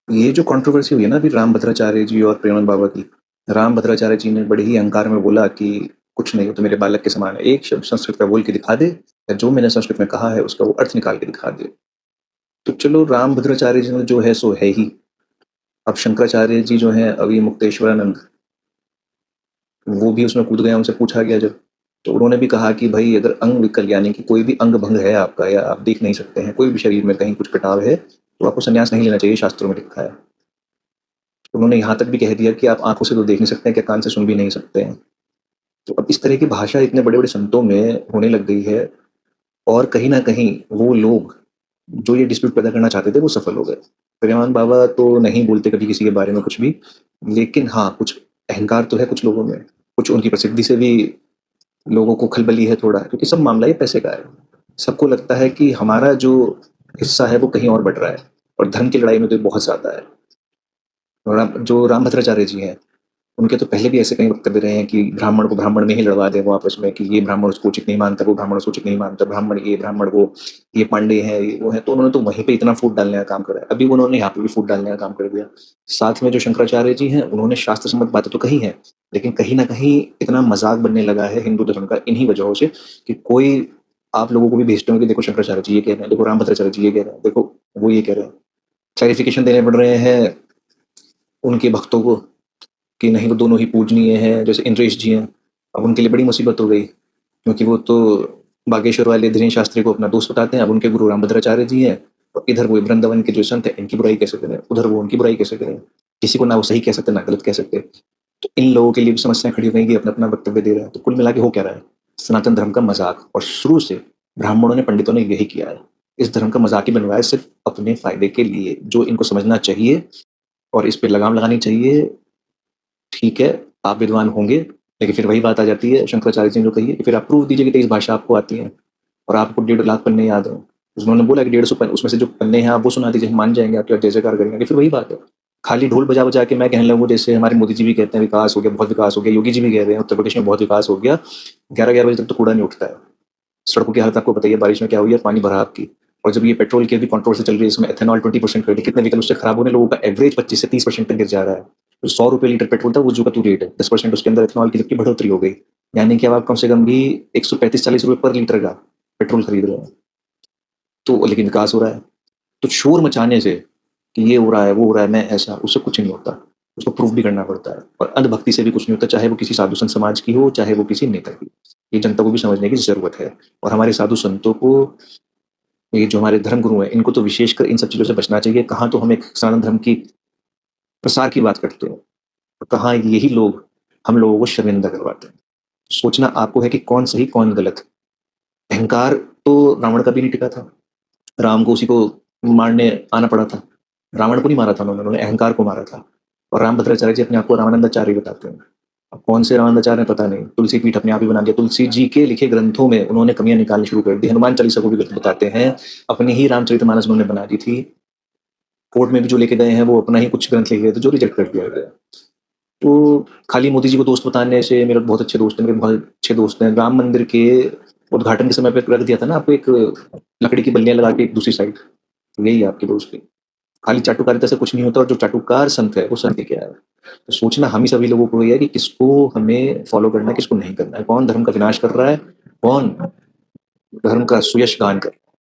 ये जो कंट्रोवर्सी हुई है ना अभी राम भद्राचार्य जी और प्रेमानंद बाबा की। राम भद्राचार्य जी ने बड़े ही अहंकार में बोला कि कुछ नहीं, वो तो मेरे बालक के समान है। एक शब्द संस्कृत का बोल के दिखा दे, या जो मैंने संस्कृत में कहा है उसका वो अर्थ निकाल के दिखा दे। तो चलो, राम भद्राचार्य जी ने जो है सो है ही। अब शंकराचार्य जी जो है अभी मुक्तेश्वरानंद, वो भी उसमें कूद गया। उनसे पूछा गया जब, तो उन्होंने भी कहा कि भाई अगर अंग विकल यानी कि कोई भी अंग भंग है आपका, या आप देख नहीं सकते हैं, कोई भी शरीर में कहीं कुछ कटाव है, तो आपको संन्यास नहीं लेना चाहिए, शास्त्रों में लिखा है। उन्होंने यहाँ तक भी कह दिया कि आप आंखों से तो देख नहीं सकते हैं, क्या कान से सुन भी नहीं सकते हैं। तो अब इस तरह की भाषा इतने बड़े बड़े संतों में होने लग गई है, और कहीं ना कहीं वो लोग जो ये डिस्प्यूट पैदा करना चाहते थे वो सफल हो गए। प्रेमान बाबा तो नहीं बोलते कभी किसी के बारे में कुछ भी, लेकिन हाँ, कुछ अहंकार तो है कुछ लोगों में। कुछ उनकी प्रसिद्धि से भी लोगों को खलबली है थोड़ा, क्योंकि सब मामला ये पैसे का है। सबको लगता है कि हमारा जो हिस्सा है वो कहीं और बट रहा है, और धन की लड़ाई में तो बहुत ज्यादा है। जो राम भद्राचार्य जी हैं, उनके तो पहले भी ऐसे कई वक्तव्य रहे हैं कि ब्राह्मण को ब्राह्मण में ही लड़वा दे वो आपस में, कि ये ब्राह्मण उसको उचित नहीं मानता, वो ब्राह्मण उसको उचित नहीं मानता, ब्राह्मण ये ब्राह्मण वो, ये पांडे हैं ये वो है। तो उन्होंने तो वहीं पे इतना फूट डालने का काम करा है। अभी उन्होंने यहाँ पे भी फूट डालने का काम कर दिया। साथ में जो शंकराचार्य जी हैं, उन्होंने शास्त्र सम्मत बातें तो कही हैं, लेकिन कहीं ना कहीं इतना मजाक बनने लगा है हिंदू धर्म का इन्हीं वजहों से, कि कोई आप लोगों को भी भेजते होंगे, देखो शंकराचार्य जी ये कह रहे हैं, देखो राम भद्राचार्य जी ये कह रहे हैं, देखो वो ये कह रहे हैं। क्लैरिफिकेशन देने पड़ रहे हैं उनके भक्तों को कि नहीं, वो दोनों ही पूजनीय हैं। जैसे इंद्रेश जी हैं, अब उनके लिए बड़ी मुसीबत हो गई, क्योंकि वो तो बागेश्वर वाले धीरेन्द्र शास्त्री को अपना दोस्त बताते हैं। अब उनके गुरु रामभद्राचार्य जी हैं, और इधर वो वृंदावन के जो संत हैं इनकी बुराई कैसे करें, उधर वो उनकी बुराई कैसे करें। किसी को ना वो सही कह सकते ना गलत कह सकते। तो इन लोगों के लिए भी समस्याएं खड़ी हो गई कि अपना अपना वक्तव्य दे रहे हैं। तो कुल मिला के हो क्या रहा है, सनातन धर्म का मजाक। और शुरू से ब्राह्मणों ने, पंडितों ने यही किया है, इस धर्म का मजाक ही बनवाया सिर्फ अपने फायदे के लिए। जो इनको समझना चाहिए और इस पे लगाम लगानी चाहिए, ठीक है, आप विद्वान होंगे, लेकिन फिर वही बात आ जाती है शंकराचार्य जी ने जो कही है कि फिर आप प्रूफ दीजिए कि 23 भाषा आपको आती है, और आपको 1.5 लाख पन्ने याद हैं। उन्होंने बोला कि 150 पन्ने, उसमें से जो पन्ने हैं आप वो सुना दीजिए, हम मान जाएंगे, आपके जय जयकार करेंगे। फिर वही बात है, खाली ढोल बजा बजा के मैं कहने लगूँ, जैसे हमारे मोदी जी भी कहते हैं विकास हो गया, बहुत विकास हो गया, योगी जी भी कह रहे हैं उत्तर प्रदेश में बहुत विकास हो गया। 11-11 बजे तक तो कूड़ा नहीं उठता है। सड़कों की हालत आपको बताइए, बारिश में क्या हुई है, पानी भरा आपकी। और जब ये पेट्रोल की भी कंट्रोल से चल रही है, इसमें एथेनॉल 20% क्रेडिट, कितने व्हीकल उससे खराब होने, लोगों का एवरेज 25 से 30% तक गिर जा रहा है। तो 100 रुपये लीटर पेट्रोल था, वो जो का तू रेट है, 10% उसके अंदर एथेनॉल की जबकि बढ़ोतरी हो गई। यानी कि अब आप कम से कम भी 135-40 रुपये पर लीटर का पेट्रोल खरीद रहे हैं। तो लेकिन विकास हो रहा है। तो शोर मचाने से कि ये हो रहा है वो हो रहा है, मैं ऐसा, उससे कुछ नहीं होता। उसको प्रूफ भी करना पड़ता है। और अंधभक्ति से भी कुछ नहीं होता, चाहे वो किसी साधु संत समाज की हो, चाहे वो किसी नेता की। ये जनता को भी समझने की जरूरत है। और हमारे साधु संतों को, ये जो हमारे धर्म गुरु हैं, इनको तो विशेषकर इन सब चीजों से बचना चाहिए। कहाँ तो हम एक सनातन धर्म की प्रसार की बात करते हैं, और कहाँ यही लोग हम लोगों को शर्मिंदा करवाते हैं। सोचना आपको है कि कौन सही कौन गलत। अहंकार तो रावण का भी नहीं टिका था, राम को उसी को मारने आना पड़ा था। रावण को नहीं मारा था उन्होंने अहंकार को मारा था। और राम भद्राचार्य जी अपने आप को रामानंदाचार्य बताते हैं। अब कौन से रामानंदाचार्य हैं पता नहीं, तुलसी पीठ अपने आप ही बना दिया। तुलसी जी के लिखे ग्रंथों में उन्होंने कमियां निकालनी शुरू कर दी। हनुमान चालीसा को भी गलत बताते हैं, अपनी ही रामचरितमानस उन्होंने बना दी थी। कोर्ट में भी जो लेके गए हैं वो अपना ही कुछ ग्रंथ लेके गए थे, जो रिजेक्ट कर दिया गया। तो खाली मोदी जी को दोस्त बताने से, मेरे बहुत अच्छे दोस्त हैं, मेरे बहुत अच्छे दोस्त हैं, राम मंदिर के उद्घाटन के समय पे रख दिया था ना आपको एक लकड़ी की बल्लियां लगा के एक दूसरी साइड, यही आपकी दोस्ती। खाली चाटुकारिता से कुछ नहीं होता, और जो चाटुकार संत है वो संत क्या है। तो सोचना हम ही सभी लोगों को ये है कि किसको हमें फॉलो करना है, किसको नहीं करना है, कौन धर्म का विनाश कर रहा है, कौन धर्म का सुयश गान कर रहा है।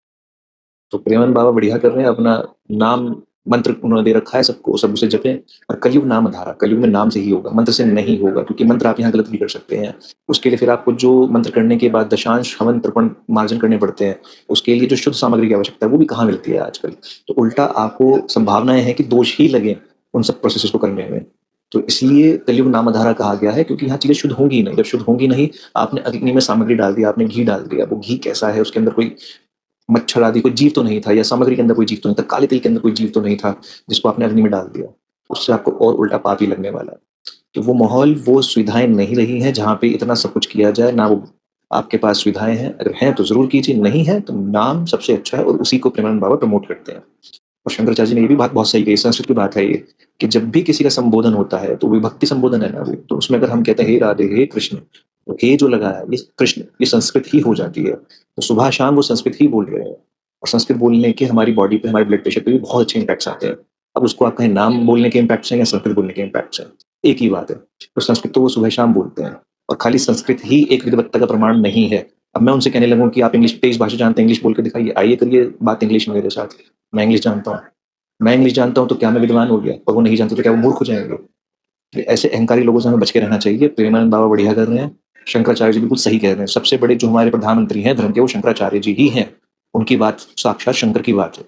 तो प्रेमन बाबा बढ़िया कर रहे हैं, अपना नाम मंत्र उन्होंने दे रखा है सबको, सब उसे जपें। और कलयुग नाम आधारा, कलयुग में नाम से ही होगा, मंत्र से नहीं होगा, क्योंकि मंत्र आप यहाँ गलत भी कर सकते हैं। उसके लिए फिर आपको जो मंत्र करने के बाद दशांश हवन तर्पण मार्जन करने पड़ते हैं, उसके लिए जो शुद्ध सामग्री की आवश्यकता है वो भी कहाँ मिलती है आजकल। तो उल्टा आपको संभावनाएं हैं कि दोष ही लगे उन सब प्रोसेस को करने में। तो इसलिए कलयुग नामधारा कहा गया है, क्योंकि यहाँ चीजें शुद्ध होंगी नहीं। जब शुद्ध होंगी नहीं, आपने अग्नि में सामग्री डाल दी, आपने घी डाल दिया, वो घी कैसा है, उसके अंदर कोई मच्छर आदि कोई जीव तो नहीं था, या सामग्री के अंदर कोई जीव तो नहीं था, काले तिल के अंदर कोई जीव तो नहीं था, जिसको आपने अग्नि में डाल दिया। उससे आपको और उल्टा पाप ही लगने वाला है। तो वो माहौल, वो सुविधाएं नहीं रही हैं जहाँ पे इतना सब कुछ किया जाए ना। वो आपके पास सुविधाएं हैं, अगर हैं तो जरूर कीजिए, नहीं है तो नाम सबसे अच्छा है, और उसी को प्रेमानंद बाबा प्रमोट करते हैं। और शंकराचार्य जी ने ये भी बात बहुत सही कही, संस्कृत की बात है ये, कि जब भी किसी का संबोधन होता है तो विभक्ति संबोधन है ना वो, तो उसमें अगर हम कहते हैं हे राधे हे कृष्ण, तो हे जो लगा है ये कृष्ण, ये संस्कृत ही हो जाती है। तो सुबह शाम वो संस्कृत ही बोल रहे हैं। और संस्कृत बोलने के हमारी बॉडी पे, हमारे ब्लड प्रेशर पे भी बहुत अच्छे इम्पैक्ट्स आते हैं। अब उसको आप कहें नाम बोलने के इम्पैक्ट से या संस्कृत बोलने के इम्पैक्ट से, एक ही बात है। तो संस्कृत तो वो सुबह-शाम बोलते हैं और खाली संस्कृत ही एक विद्वत्ता का प्रमाण नहीं है। अब मैं उनसे कहने लगूँ कि आप इंग्लिश तेज़ भाषा जानते हैं, इंग्लिश बोल के दिखाइए, आइए करिए बात इंग्लिश में मेरे साथ। मैं इंग्लिश जानता हूँ। मैं इंग्लिश जानता हूँ तो क्या मैं विद्वान हो गया? और वो नहीं जानते तो क्या वो मूर्ख हो जाएँगे? तो ऐसे अहंकारी लोगों से हमें बच के रहना चाहिए। प्रेमानंद बाबा बढ़िया कर रहे हैं, शंकराचार्य जी बिल्कुल सही कह रहे हैं। सबसे बड़े जो हमारे प्रधानमंत्री हैं धर्म के वो शंकराचार्य जी ही हैं। उनकी बात साक्षात शंकर की बात है।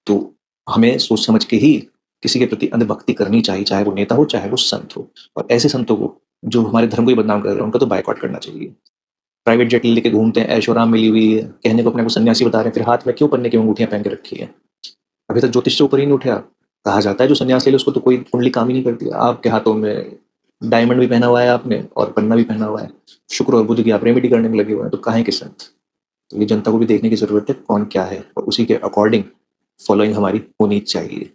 तो हमें सोच समझ के ही किसी के प्रति अंधभक्ति करनी चाहिए, चाहे वो नेता हो, चाहे वो संत हो। और ऐसे संतों को जो हमारे धर्म को ही बदनाम कर रहे हैं, उनका तो बायकॉट करना चाहिए। प्राइवेट जेट लेके घूमते हैं, ऐशो-आराम मिली हुई है, कहने को अपने को सन्यासी बता रहे हैं, फिर हाथ में क्यों पन्ने की अंगूठियाँ पहन के रखी है? अभी तक ज्योतिष से ऊपर ही नहीं उठा। कहा जाता है जो सन्यास ले ले उसको तो कोई कुंडली काम ही नहीं करती। आपके हाथों में डायमंड भी पहना हुआ है आपने और पन्ना भी पहना हुआ है। शुक्र और बुध की आप रेमेडी करने में लगे हुए हैं, तो काहे के संत? तो ये जनता को भी देखने की ज़रूरत है कौन क्या है और उसी के अकॉर्डिंग फॉलोइंग हमारी होनी चाहिए।